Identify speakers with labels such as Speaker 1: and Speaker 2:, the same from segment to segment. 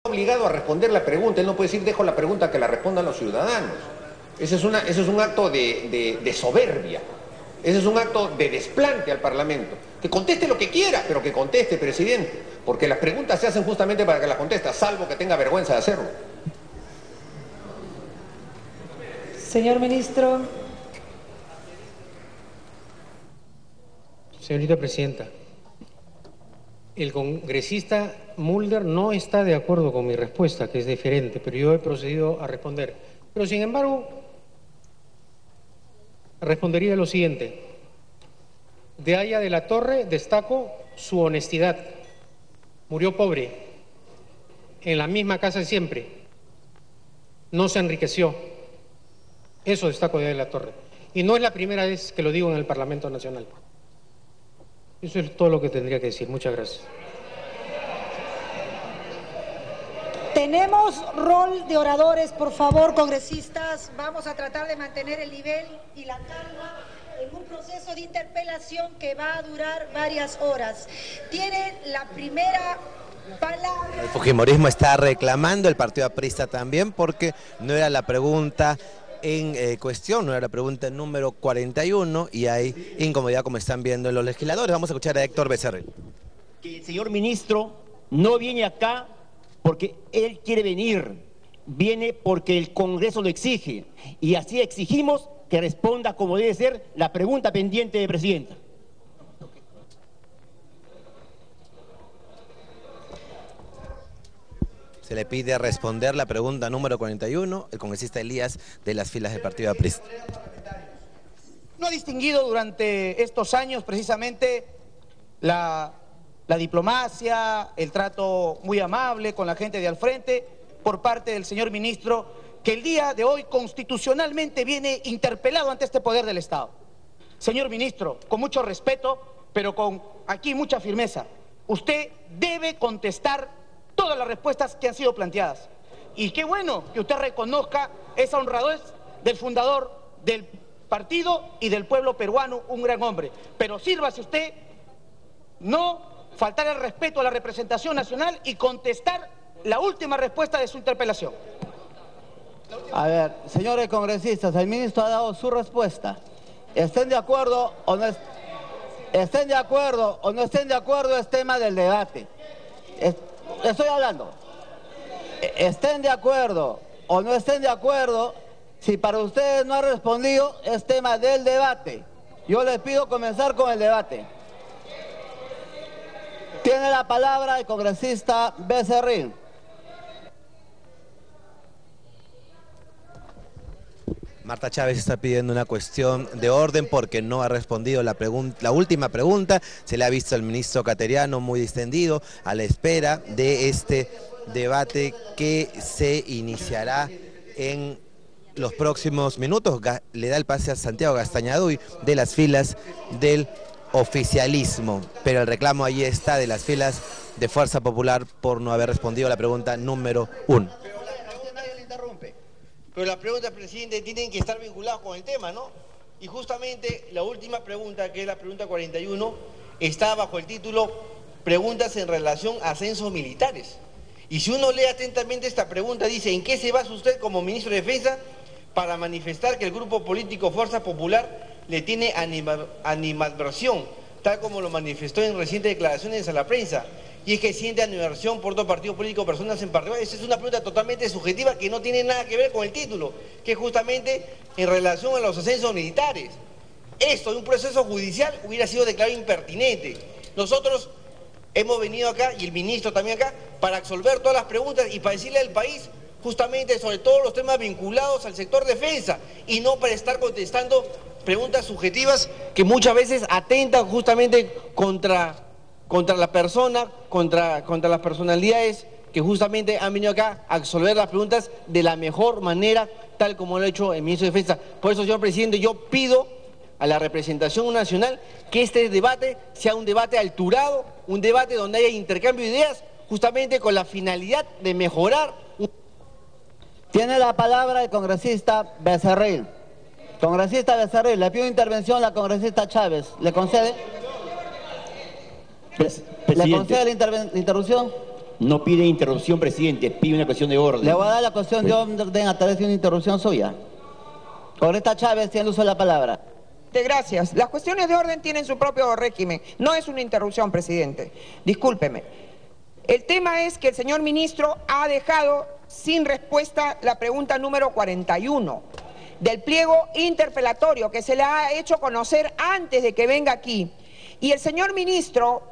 Speaker 1: obligado a responder la pregunta, él no puede decir dejo la pregunta que la respondan los ciudadanos. Ese es un acto de soberbia, ese es un acto de desplante al Parlamento. Que conteste lo que quiera, pero que conteste, presidente, porque las preguntas se hacen justamente para que las conteste, salvo que tenga vergüenza de hacerlo.
Speaker 2: Señor ministro.
Speaker 3: Señorita Presidenta, el congresista Mulder no está de acuerdo con mi respuesta, que es diferente, pero yo he procedido a responder. Pero sin embargo, respondería lo siguiente. De Aya de la Torre destaco su honestidad. Murió pobre, en la misma casa de siempre. No se enriqueció. Eso destaco de Aya de la Torre. Y no es la primera vez que lo digo en el Parlamento Nacional. Eso es todo lo que tendría que decir. Muchas gracias.
Speaker 2: Tenemos rol de oradores, por favor, congresistas. Vamos a tratar de mantener el nivel y la calma en un proceso de interpelación que va a durar varias horas. Tiene la primera palabra.
Speaker 4: El fujimorismo está reclamando, el partido aprista también, porque no era la pregunta en cuestión, no era la pregunta número 41 y hay incomodidad, como están viendo los legisladores. Vamos a escuchar a Héctor Becerril.
Speaker 5: Que el señor ministro no viene acá porque él quiere venir, viene porque el Congreso lo exige, y así exigimos que responda como debe ser la pregunta pendiente de Presidenta.
Speaker 4: Se le pide responder la pregunta número 41, el congresista Elías, de las filas del partido aprista.
Speaker 6: No ha distinguido durante estos años precisamente la diplomacia, el trato muy amable con la gente de al frente por parte del señor ministro, que el día de hoy constitucionalmente viene interpelado ante este poder del Estado. Señor ministro, con mucho respeto, pero con aquí mucha firmeza, usted debe contestar todas las respuestas que han sido planteadas. Y qué bueno que usted reconozca esa honradez del fundador del partido y del pueblo peruano, un gran hombre. Pero sírvase usted no faltar el respeto a la representación nacional y contestar la última respuesta de su interpelación.
Speaker 7: A ver, señores congresistas, el ministro ha dado su respuesta. ¿Estén de acuerdo o no estén de acuerdo o no estén de acuerdo? Es tema del debate. Estoy hablando. Estén de acuerdo o no estén de acuerdo, si para ustedes no ha respondido, es tema del debate. Yo les pido comenzar con el debate. Tiene la palabra el congresista Becerril.
Speaker 4: Marta Chávez está pidiendo una cuestión de orden porque no ha respondido la última pregunta. Se le ha visto al ministro Cateriano muy distendido a la espera de este debate que se iniciará en los próximos minutos. Le da el pase a Santiago Gastañaduy de las filas del oficialismo, pero el reclamo allí está de las filas de Fuerza Popular por no haber respondido a la pregunta número 1.
Speaker 8: Pero las preguntas, presidente, tienen que estar vinculadas con el tema, ¿no? Y justamente la última pregunta, que es la pregunta 41, está bajo el título Preguntas en relación a censos militares. Y si uno lee atentamente esta pregunta, dice, ¿en qué se basa usted como ministro de Defensa para manifestar que el grupo político Fuerza Popular le tiene animadversión, tal como lo manifestó en recientes declaraciones a la prensa? Y es que siente animadversión por dos partidos políticos, personas en particular. Esa es una pregunta totalmente subjetiva que no tiene nada que ver con el título, que es justamente en relación a los ascensos militares. Esto de un proceso judicial hubiera sido declarado impertinente. Nosotros hemos venido acá, y el ministro también acá, para absolver todas las preguntas y para decirle al país justamente sobre todos los temas vinculados al sector defensa, y no para estar contestando preguntas subjetivas que muchas veces atentan justamente contra la persona, contra las personalidades que justamente han venido acá a absolver las preguntas de la mejor manera, tal como lo ha hecho el ministro de Defensa. Por eso, señor presidente, yo pido a la representación nacional que este debate sea un debate alturado, un debate donde haya intercambio de ideas, justamente con la finalidad de mejorar.
Speaker 7: Tiene la palabra el congresista Becerril. Congresista Becerril, le pido intervención a la congresista Chávez. ¿Le concede? ¿Le concede la interrupción?
Speaker 5: No pide interrupción, presidente, pide una cuestión de orden.
Speaker 7: Le voy a dar la cuestión de orden a través de una interrupción suya. Congresista Chávez tiene uso de la palabra.
Speaker 9: Gracias. Las cuestiones de orden tienen su propio régimen. No es una interrupción, presidente. Discúlpeme. El tema es que el señor ministro ha dejado sin respuesta la pregunta número 41 del pliego interpelatorio que se le ha hecho conocer antes de que venga aquí. Y el señor ministro,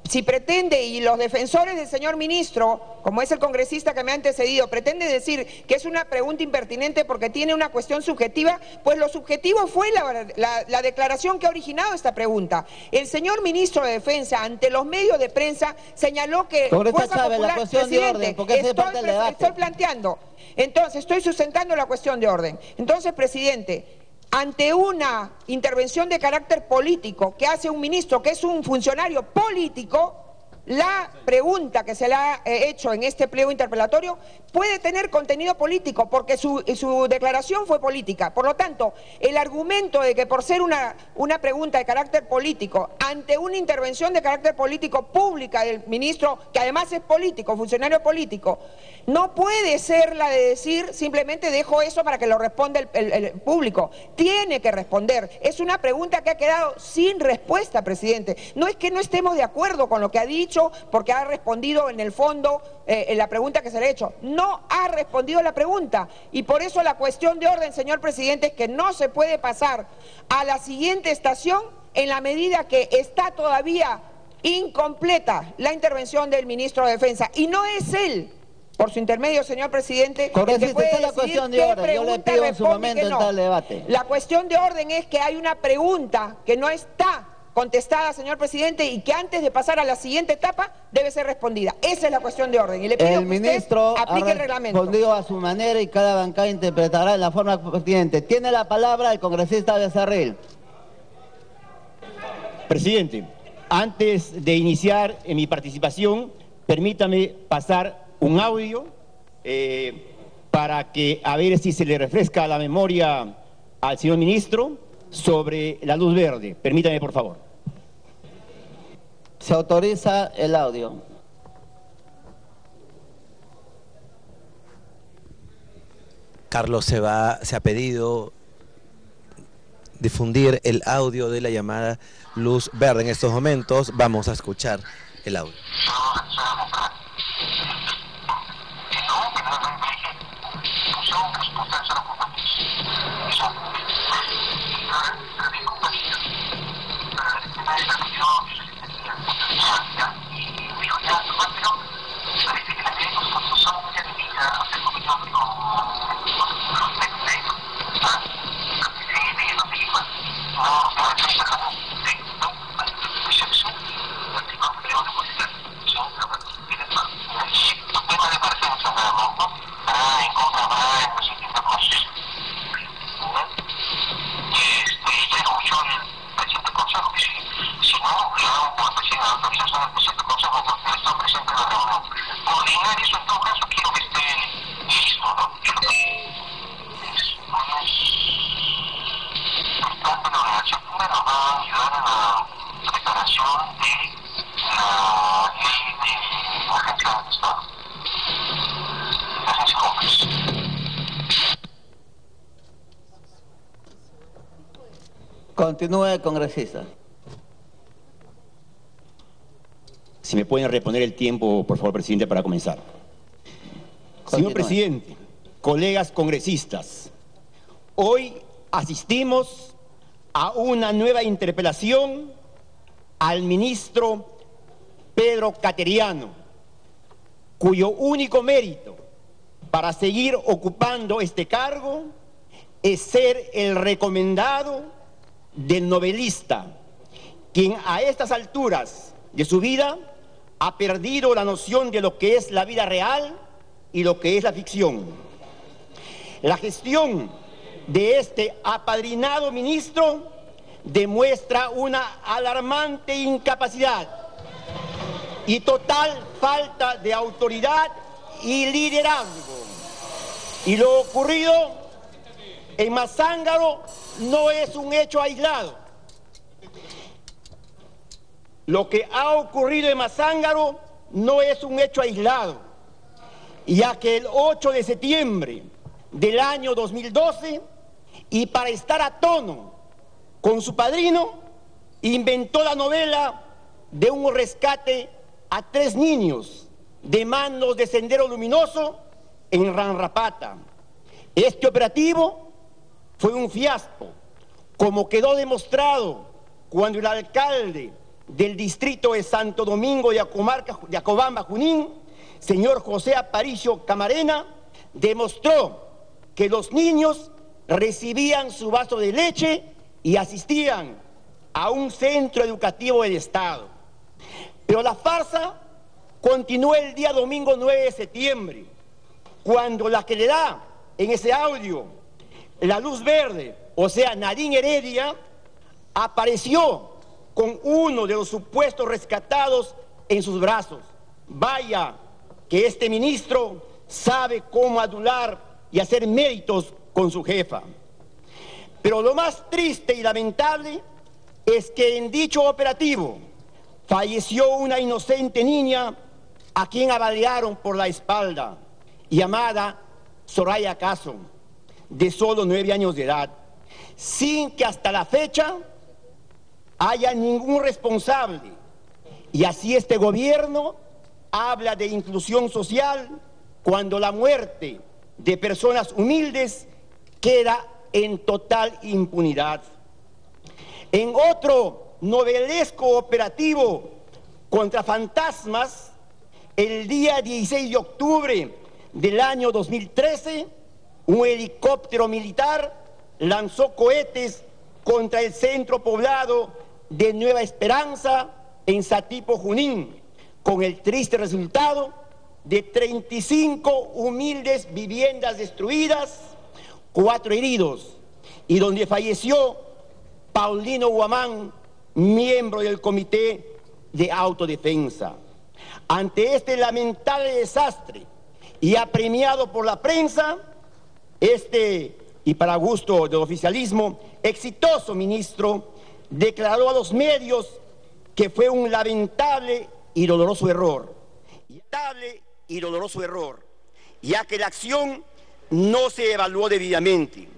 Speaker 9: si pretende, y los defensores del señor ministro, como es el congresista que me ha antecedido, pretende decir que es una pregunta impertinente porque tiene una cuestión subjetiva, pues lo subjetivo fue la declaración que ha originado esta pregunta. El señor ministro de Defensa, ante los medios de prensa, señaló que
Speaker 7: Congresista
Speaker 9: Fuerza
Speaker 7: Chávez,
Speaker 9: Popular,
Speaker 7: la cuestión de orden, porque ese es parte del debate.
Speaker 9: estoy planteando, entonces estoy sustentando la cuestión de orden. Entonces, presidente, ante una intervención de carácter político que hace un ministro que es un funcionario político, la pregunta que se le ha hecho en este pliego interpelatorio puede tener contenido político porque su declaración fue política. Por lo tanto, el argumento de que por ser una pregunta de carácter político, ante una intervención de carácter político pública del ministro, que además es político, funcionario político, no puede ser la de decir simplemente dejo eso para que lo responda el público. Tiene que responder. Es una pregunta que ha quedado sin respuesta, presidente. No es que no estemos de acuerdo con lo que ha dicho, porque ha respondido en el fondo en la pregunta que se le ha hecho. No ha respondido la pregunta y por eso la cuestión de orden, señor presidente, es que no se puede pasar a la siguiente estación en la medida que está todavía incompleta la intervención del ministro de Defensa y no es él, por su intermedio, señor presidente, el que puede
Speaker 7: la cuestión de orden. Yo le pido en su momento entrar al debate.
Speaker 9: La cuestión de orden es que hay una pregunta que no está contestada, señor presidente, y que antes de pasar a la siguiente etapa debe ser respondida. Esa es la cuestión de orden. Y le pido
Speaker 7: el
Speaker 9: que
Speaker 7: ministro
Speaker 9: usted aplique el reglamento.
Speaker 7: Ha respondido a su manera y cada bancada interpretará de la forma pertinente. Tiene la palabra el congresista Becerril.
Speaker 5: Presidente, antes de iniciar mi participación, permítame pasar un audio para que a ver si se le refresca la memoria al señor ministro sobre la luz verde. Permítame, por favor.
Speaker 7: Se autoriza el audio.
Speaker 4: Carlos se ha pedido difundir el audio de la llamada luz verde. En estos momentos vamos a escuchar el audio.
Speaker 7: Continúe, congresista.
Speaker 5: Si me pueden reponer el tiempo, por favor, presidente, para comenzar. Señor presidente, colegas congresistas, hoy asistimos a una nueva interpelación al ministro Pedro Cateriano, cuyo único mérito para seguir ocupando este cargo es ser el recomendado del novelista, quien a estas alturas de su vida ha perdido la noción de lo que es la vida real y lo que es la ficción. La gestión de este apadrinado ministro demuestra una alarmante incapacidad y total falta de autoridad y liderazgo. Y lo ocurrido en Mazángaro no es un hecho aislado. Lo que ha ocurrido en Mazángaro no es un hecho aislado, ya que el 8 de septiembre del año 2012, y para estar a tono con su padrino, inventó la novela de un rescate a 3 niños de manos de Sendero Luminoso en Ranrapata. Este operativo fue un fiasco, como quedó demostrado cuando el alcalde del distrito de Santo Domingo de Acobamba, Junín, señor José Aparicio Camarena, demostró que los niños recibían su vaso de leche y asistían a un centro educativo del Estado. Pero la farsa continuó el día domingo 9 de septiembre, cuando la que le da en ese audio la luz verde, o sea, Nadine Heredia, apareció con uno de los supuestos rescatados en sus brazos. Vaya que este ministro sabe cómo adular y hacer méritos con su jefa. Pero lo más triste y lamentable es que en dicho operativo falleció una inocente niña a quien abalearon por la espalda, llamada Soraya Caso, de solo 9 años de edad, sin que hasta la fecha haya ningún responsable. Y así este gobierno habla de inclusión social cuando la muerte de personas humildes queda en total impunidad. En otro novelesco operativo contra fantasmas, el día 16 de octubre del año 2013, un helicóptero militar lanzó cohetes contra el centro poblado de Nueva Esperanza en Satipo, Junín, con el triste resultado de 35 humildes viviendas destruidas, 4 heridos, y donde falleció Paulino Guamán, miembro del Comité de Autodefensa. Ante este lamentable desastre y apremiado por la prensa, y para gusto del oficialismo, exitoso ministro declaró a los medios que fue un lamentable y doloroso error. Ya que la acción no se evaluó debidamente.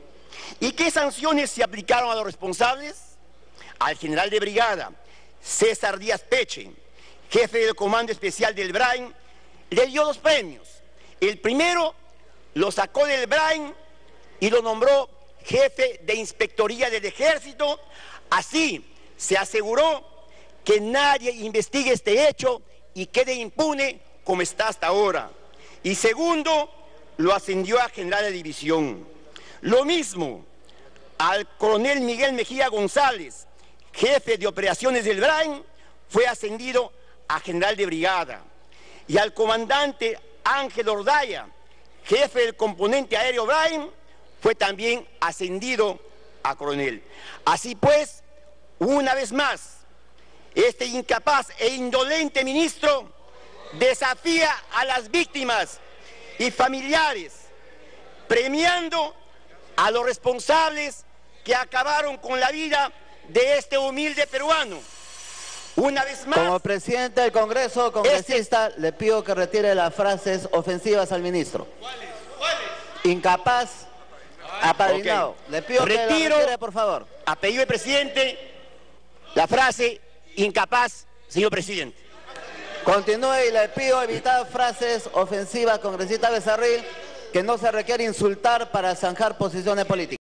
Speaker 5: ¿Y qué sanciones se aplicaron a los responsables? Al general de brigada César Díaz Peche, jefe del Comando Especial del BRAIN, le dio 2 premios. El primero lo sacó del BRAIN y lo nombró jefe de Inspectoría del Ejército. Así se aseguró que nadie investigue este hecho y quede impune como está hasta ahora. Y segundo, lo ascendió a general de división. Lo mismo al coronel Miguel Mejía González, jefe de operaciones del BRAIN, fue ascendido a general de brigada. Y al comandante Ángel Ordaya, jefe del componente aéreo BRAIN, fue también ascendido a coronel. Así pues, una vez más, este incapaz e indolente ministro desafía a las víctimas y familiares, premiando a los responsables que acabaron con la vida de este humilde peruano. Una vez más,
Speaker 7: como presidente del Congreso, congresista, le pido que retire las frases ofensivas al ministro.
Speaker 8: ¿Cuáles?
Speaker 7: Incapaz, apadrinado. Okay. Le pido que la retire, por favor.
Speaker 5: A pedido del presidente, la frase incapaz, señor presidente.
Speaker 7: Continúe y le pido evitar frases ofensivas, congresista Becerril, que no se requiere insultar para zanjar posiciones políticas.